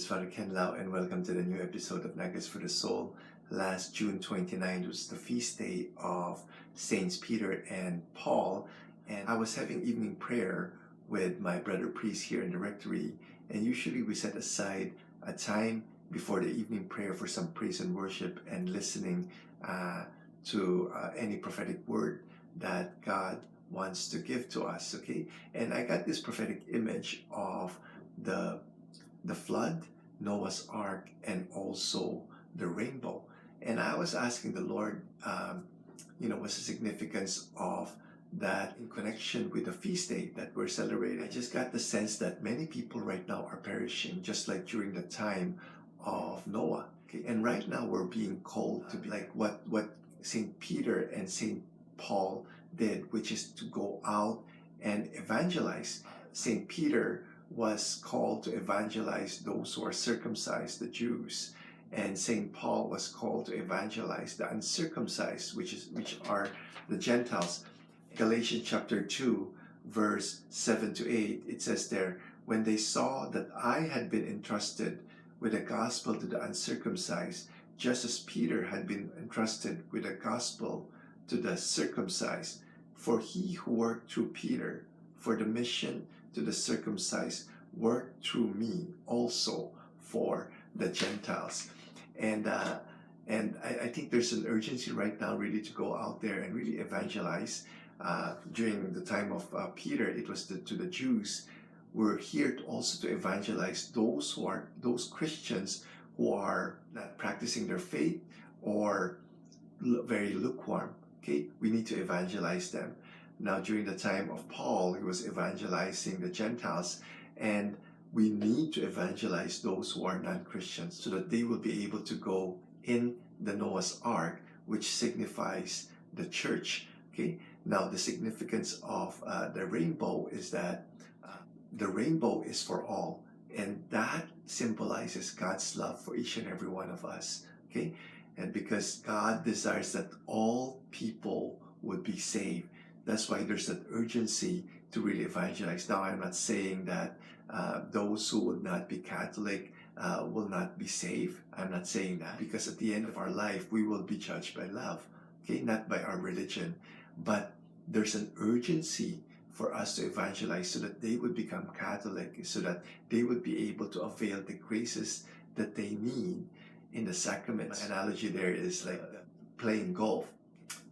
is Father Ken Lau, and welcome to the new episode of Nuggets for the Soul. Last June 29th was the feast day of Saints Peter and Paul, and I was having evening prayer with my brother priest here in the rectory, and usually we set aside a time before the evening prayer for some praise and worship and listening to any prophetic word that God wants to give to us, okay? And I got this prophetic image of the flood, Noah's Ark, and also the rainbow. And I was asking the Lord, what's the significance of that in connection with the feast day that we're celebrating? I just got the sense that many people right now are perishing, just like during the time of Noah. Okay? And right now we're being called to be like what St. Peter and St. Paul did, which is to go out and evangelize. St. Peter was called to evangelize those who are circumcised, the Jews, and St. Paul was called to evangelize the uncircumcised, which are the Gentiles. Galatians chapter 2, verse 7 to 8, it says there, "When they saw that I had been entrusted with the gospel to the uncircumcised, just as Peter had been entrusted with the gospel to the circumcised, for he who worked through Peter for the mission to the circumcised worked through me also for the Gentiles." And I think there's an urgency right now really to go out there and really evangelize. During the time of Peter, it was to the Jews. We're here also to evangelize those Christians who are not practicing their faith or very lukewarm. Okay, we need to evangelize them. Now, during the time of Paul, he was evangelizing the Gentiles, and we need to evangelize those who are non-Christians so that they will be able to go in the Noah's Ark, which signifies the church. Okay. Now, the significance of the rainbow is that the rainbow is for all, and that symbolizes God's love for each and every one of us. Okay, and because God desires that all people would be saved. That's why there's that urgency to really evangelize. Now, I'm not saying that those who would not be Catholic will not be saved. I'm not saying that, because at the end of our life, we will be judged by love, okay, not by our religion. But there's an urgency for us to evangelize so that they would become Catholic, so that they would be able to avail the graces that they need in the sacraments. My analogy there is like playing golf.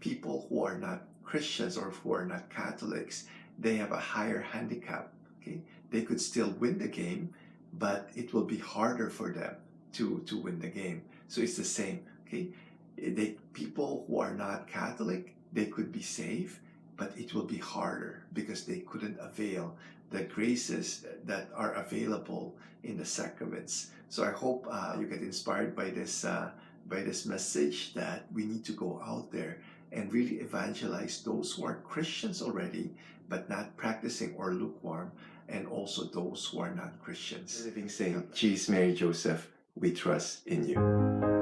People who are not Christians or who are not Catholics, they have a higher handicap. Okay, they could still win the game, but it will be harder for them to win the game. So it's the same. Okay, people who are not Catholic, they could be saved, but it will be harder because they couldn't avail the graces that are available in the sacraments. So I hope you get inspired by this message that we need to go out there and really evangelize those who are Christians already, but not practicing or lukewarm, and also those who are not Christians. Living Saint, Jesus, Mary, Joseph, we trust in you.